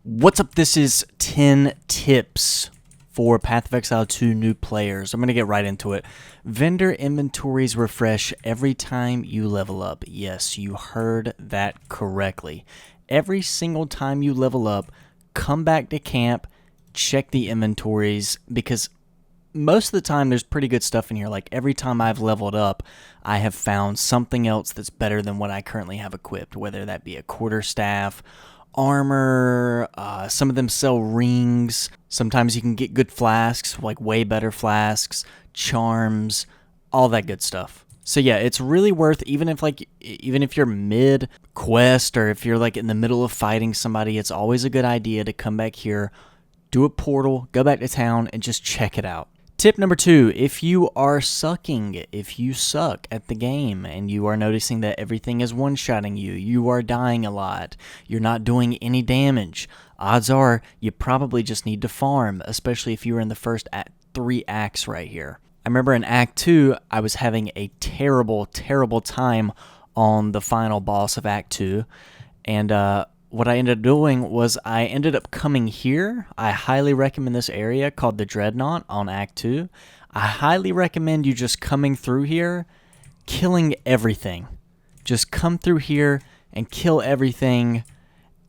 What's up? This is 10 tips for Path of Exile 2 new players. I'm going to get right into it. Vendor inventories refresh every time you level up. Yes, you heard that correctly. Every single time you level up, come back to camp, check the inventories, because most of the time there's pretty good stuff in here. Like every time I've leveled up, I have found something else that's better than what I currently have equipped, whether that be a quarterstaff, armor, some of them sell rings. Sometimes you can get good flasks, like way better flasks, charms, all that good stuff. So yeah, it's really worth, even if you're mid quest or if you're like in the middle of fighting somebody, it's always a good idea to come back here, do a portal, go back to town, and just check it out. Tip number 2, if you are sucking, if you suck at the game and you are noticing that everything is one-shotting you, you are dying a lot, you're not doing any damage, odds are you probably just need to farm, especially if you were in the first 3 acts right here. I remember in Act 2, I was having a terrible, terrible time on the final boss of Act 2, and what I ended up doing was I ended up coming here. I highly recommend this area called the Dreadnought on Act 2. I highly recommend you just coming through here, killing everything. Just come through here and kill everything,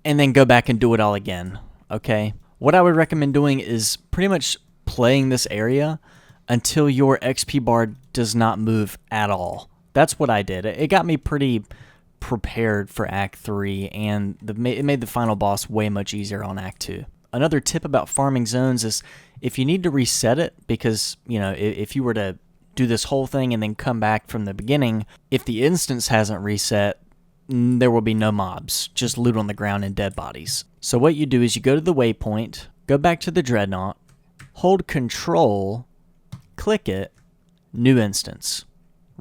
and then go back and do it all again, okay? What I would recommend doing is pretty much playing this area until your XP bar does not move at all. That's what I did. It got me pretty prepared for Act 3, and it made the final boss way much easier on Act 2. Another tip about farming zones is if you need to reset it, because, you know, if you were to do this whole thing and then come back from the beginning, if the instance hasn't reset, there will be no mobs, just loot on the ground and dead bodies. So what you do is you go to the waypoint, go back to the Dreadnought, hold Control, click it, new instance.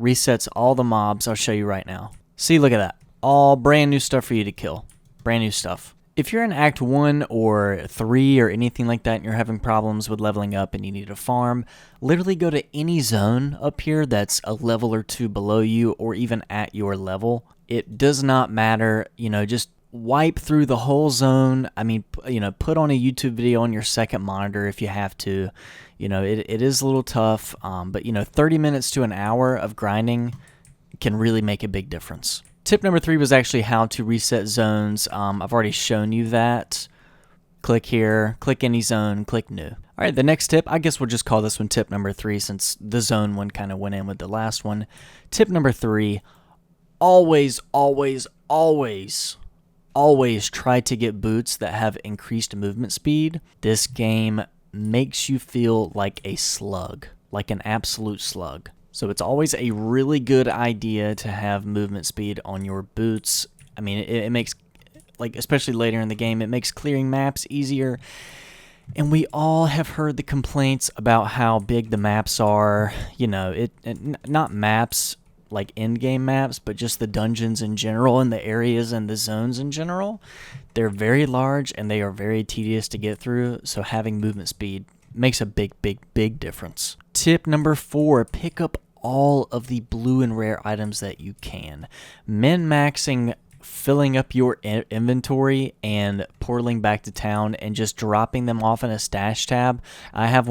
Resets all the mobs. I'll show you right now. See, look at that. All brand new stuff for you to kill. Brand new stuff. If you're in Act 1 or 3 or anything like that and you're having problems with leveling up and you need to farm, literally go to any zone up here that's a level or 2 below you or even at your level. It does not matter. You know, just wipe through the whole zone. I mean, you know, put on a YouTube video on your second monitor if you have to. You know, it is a little tough, but, you know, 30 minutes to an hour of grinding can really make a big difference. Tip number 3 was actually how to reset zones. I've already shown you that. Click here, click any zone, click new. All right, the next tip, I guess we'll just call this one tip number 3 since the zone one kind of went in with the last one. Tip number 3, always, always, always, always try to get boots that have increased movement speed. This game makes you feel like a slug, like an absolute slug. So it's always a really good idea to have movement speed on your boots. I mean, it makes, like, especially later in the game, it makes clearing maps easier. And we all have heard the complaints about how big the maps are. You know, not maps like in-game maps, but just the dungeons in general and the areas and the zones in general. They're very large and they are very tedious to get through. So having movement speed makes a big, big, big difference. Tip number 4, pick up all of the blue and rare items that you can. Min-maxing filling up your inventory and portaling back to town and just dropping them off in a stash tab. I have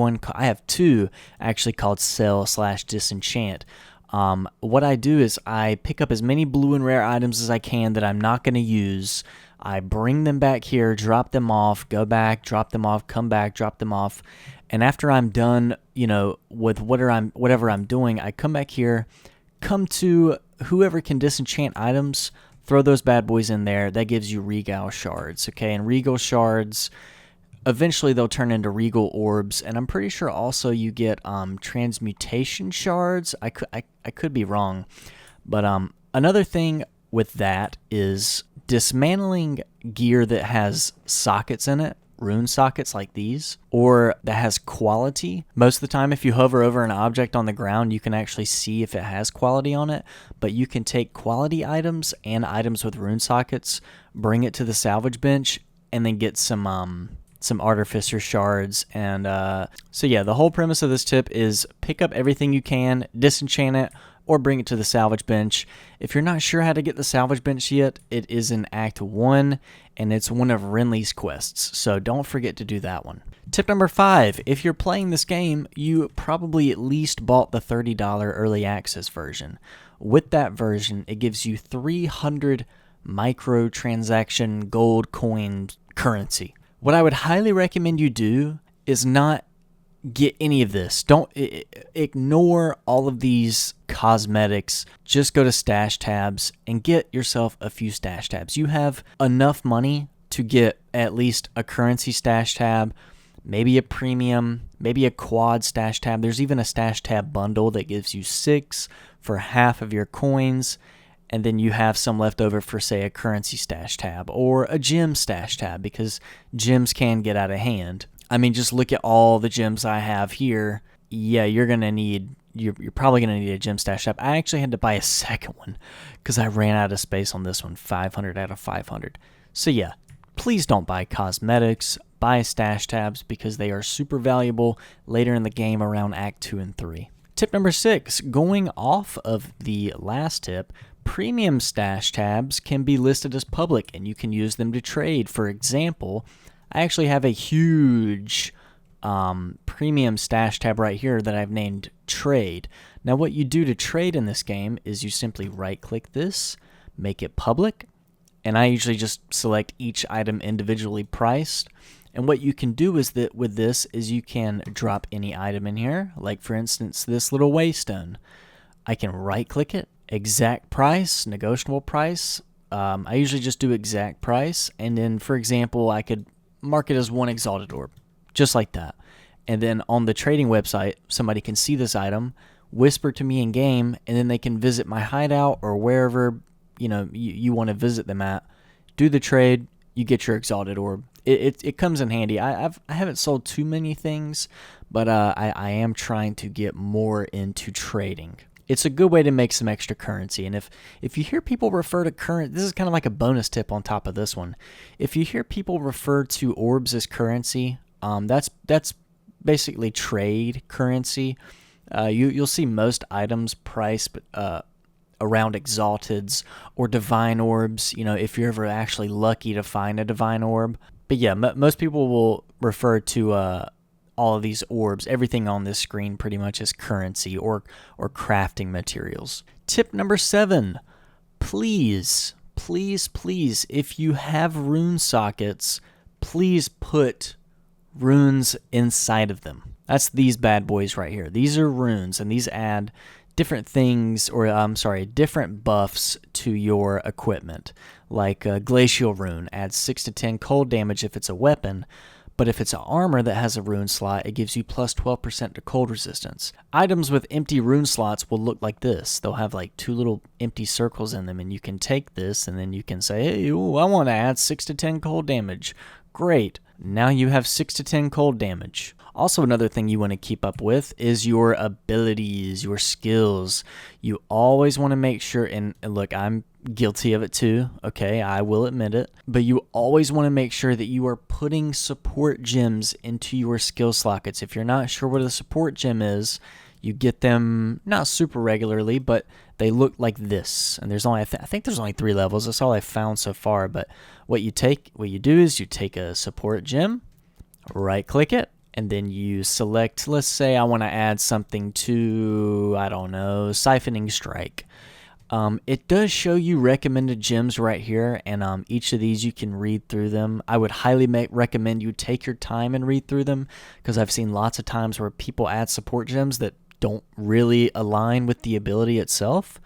2 actually called sell/disenchant. What I do is I pick up as many blue and rare items as I can that I'm not going to use. I bring them back here, drop them off, go back, drop them off, come back, drop them off. And after I'm done, you know, with whatever I'm doing, I come back here, come to whoever can disenchant items, throw those bad boys in there. That gives you Regal shards, okay? And Regal shards, eventually they'll turn into Regal orbs, and I'm pretty sure also you get transmutation shards. I could be wrong, but another thing with that is dismantling gear that has sockets in it. Rune sockets like these, or that has quality. Most of the time, if you hover over an object on the ground, you can actually see if it has quality on it, but you can take quality items and items with rune sockets, bring it to the salvage bench, and then get some artificer shards. And so yeah, the whole premise of this tip is pick up everything you can, disenchant it, or bring it to the salvage bench. If you're not sure how to get the salvage bench yet, it is in Act 1, and it's one of Renly's quests, so don't forget to do that one. Tip number 5, if you're playing this game, you probably at least bought the $30 early access version. With that version, it gives you 300 microtransaction gold coin currency. What I would highly recommend you do is not get any of this. Don't ignore all of these cosmetics. Just go to stash tabs and get yourself a few stash tabs. You have enough money to get at least a currency stash tab, maybe a premium, maybe a quad stash tab. There's even a stash tab bundle that gives you 6 for half of your coins, and then you have some left over for, say, a currency stash tab or a gem stash tab, because gems can get out of hand. I mean, just look at all the gems I have here. Yeah, you're probably going to need a gem stash tab. I actually had to buy a second one because I ran out of space on this one, 500 out of 500. So yeah, please don't buy cosmetics, buy stash tabs, because they are super valuable later in the game around Act 2 and 3. Tip number 6, going off of the last tip, premium stash tabs can be listed as public and you can use them to trade. For example, I actually have a huge premium stash tab right here that I've named Trade. Now what you do to trade in this game is you simply right click this, make it public, and I usually just select each item individually priced. And what you can do is that with this is you can drop any item in here, like for instance this little waystone. I can right click it, exact price, negotiable price. I usually just do exact price, and then for example I could mark it as 1 exalted orb, just like that. And then on the trading website, somebody can see this item, whisper to me in game, and then they can visit my hideout or wherever you want to visit them at, do the trade, you get your exalted orb. It comes in handy. I haven't sold too many things, but I am trying to get more into trading. It's a good way to make some extra currency. And if you hear people refer to this is kind of like a bonus tip on top of this one. If you hear people refer to orbs as currency, that's basically trade currency. You'll see most items priced around exalteds or divine orbs, if you're ever actually lucky to find a divine orb. But yeah, most people will refer to all of these orbs, everything on this screen pretty much as currency or crafting materials. Tip number 7, please, if you have rune sockets, please put runes inside of them. That's these bad boys right here. These are runes, and these add different things, different buffs to your equipment. Like a glacial rune adds 6 to 10 cold damage if it's a weapon, but if it's an armor that has a rune slot, it gives you plus 12% to cold resistance. Items with empty rune slots will look like this. They'll have like 2 little empty circles in them, and you can take this and then you can say, hey, ooh, I want to add 6 to 10 cold damage. Great. Now you have 6 to 10 cold damage. Also, another thing you want to keep up with is your abilities, your skills. You always want to make sure, and look, I'm guilty of it too, okay, I will admit it, but you always want to make sure that you are putting support gems into your skill sockets. If you're not sure what a support gem is, you get them not super regularly, but they look like this. And there's only, I think there's only 3 levels. That's all I've found so far. But what you do is you take a support gem, right click it, and then you select, let's say I want to add something to, I don't know, Siphoning Strike. It does show you recommended gems right here, and each of these you can read through them. I would highly recommend you take your time and read through them, because I've seen lots of times where people add support gems that don't really align with the ability itself.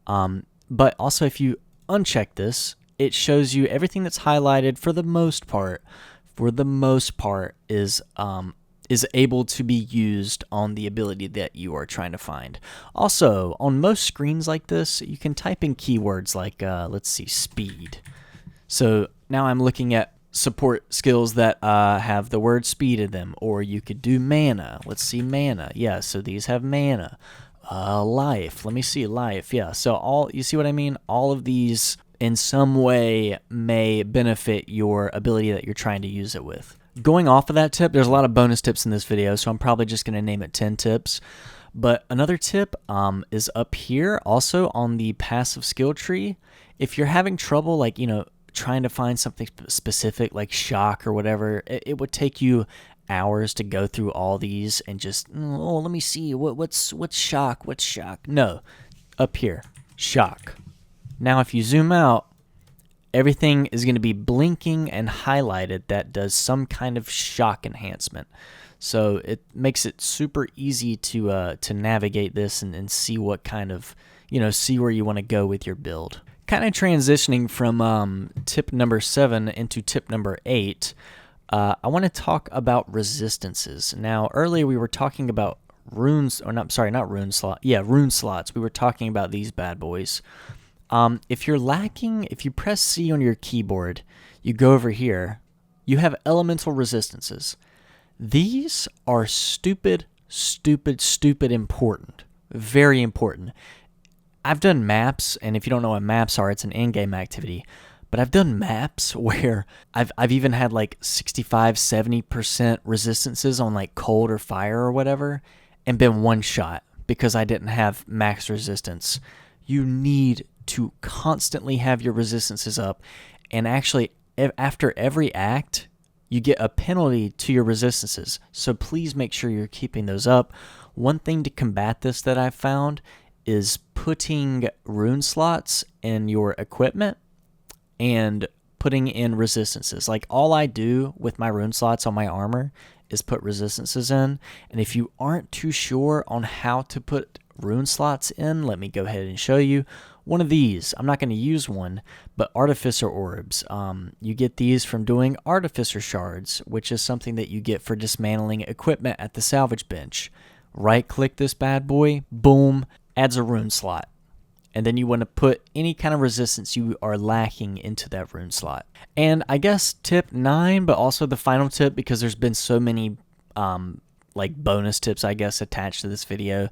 But also if you uncheck this, it shows you everything that's highlighted for the most part is able to be used on the ability that you are trying to find. Also, on most screens like this, you can type in keywords like, let's see, speed. So now I'm looking at support skills that have the word speed in them, or you could do mana. Let's see, mana. Yeah, so these have mana. Life. Let me see, life. Yeah, so you see what I mean? All of these in some way may benefit your ability that you're trying to use it with. Going off of that tip, there's a lot of bonus tips in this video, so I'm probably just going to name it 10 tips. But another tip is up here, also on the passive skill tree. If you're having trouble, like, trying to find something specific like shock or whatever, it would take you hours to go through all these and just, oh, let me see, what's shock, what's shock? No, up here, shock. Now, if you zoom out, everything is going to be blinking and highlighted that does some kind of shock enhancement. So it makes it super easy to navigate this and see what kind of, see where you want to go with your build. Kind of transitioning from tip number 7 into tip number 8, I want to talk about resistances. Now, earlier we were talking about rune slots. We were talking about these bad boys. If you're lacking, if you press C on your keyboard, you go over here, you have elemental resistances. These are stupid important. Very important. I've done maps, and if you don't know what maps are, it's an in-game activity. But I've done maps where I've even had like 65-70% resistances on like cold or fire or whatever, and been one shot because I didn't have max resistance. You need to constantly have your resistances up, and actually after every act you get a penalty to your resistances, so please make sure you're keeping those up. One thing to combat this that I've found is putting rune slots in your equipment and putting in resistances. Like, all I do with my rune slots on my armor is put resistances in, and if you aren't too sure on how to put rune slots in, let me go ahead and show you. One of these, I'm not going to use one, but Artificer Orbs. You get these from doing Artificer Shards, which is something that you get for dismantling equipment at the salvage bench. Right-click this bad boy, boom, adds a rune slot. And then you want to put any kind of resistance you are lacking into that rune slot. And I guess tip 9, but also the final tip, because there's been so many like bonus tips, I guess, attached to this video,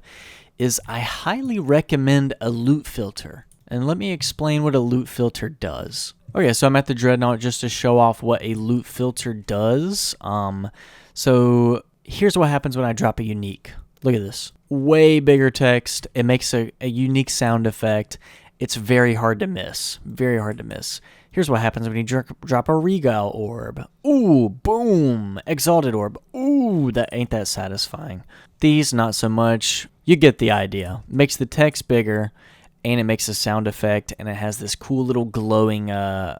is I highly recommend a loot filter. And let me explain what a loot filter does. Okay, so I'm at the Dreadnought just to show off what a loot filter does. So here's what happens when I drop a unique. Look at this. Way bigger text. It makes a unique sound effect. It's very hard to miss. Very hard to miss. Here's what happens when you drop a Regale Orb. Ooh, boom. Exalted Orb. Ooh, that ain't that satisfying. These, not so much. You get the idea. Makes the text bigger, and it makes a sound effect, and it has this cool little glowing, I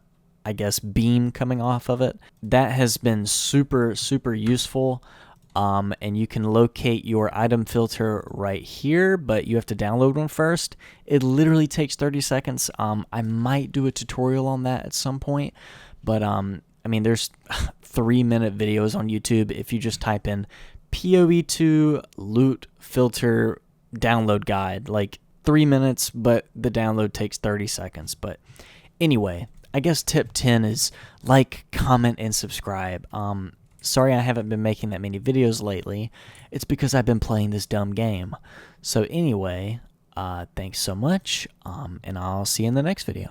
guess, beam coming off of it. That has been super useful. And you can locate your item filter right here, but you have to download one first. It literally takes 30 seconds. I might do a tutorial on that at some point, but I mean, there's 3-minute videos on YouTube if you just type in PoE2 loot filter download guide. Like 3 minutes, but the download takes 30 seconds. But anyway, I guess tip 10 is like, comment, and subscribe. Sorry I haven't been making that many videos lately. It's because I've been playing this dumb game. So anyway, thanks so much, and I'll see you in the next video.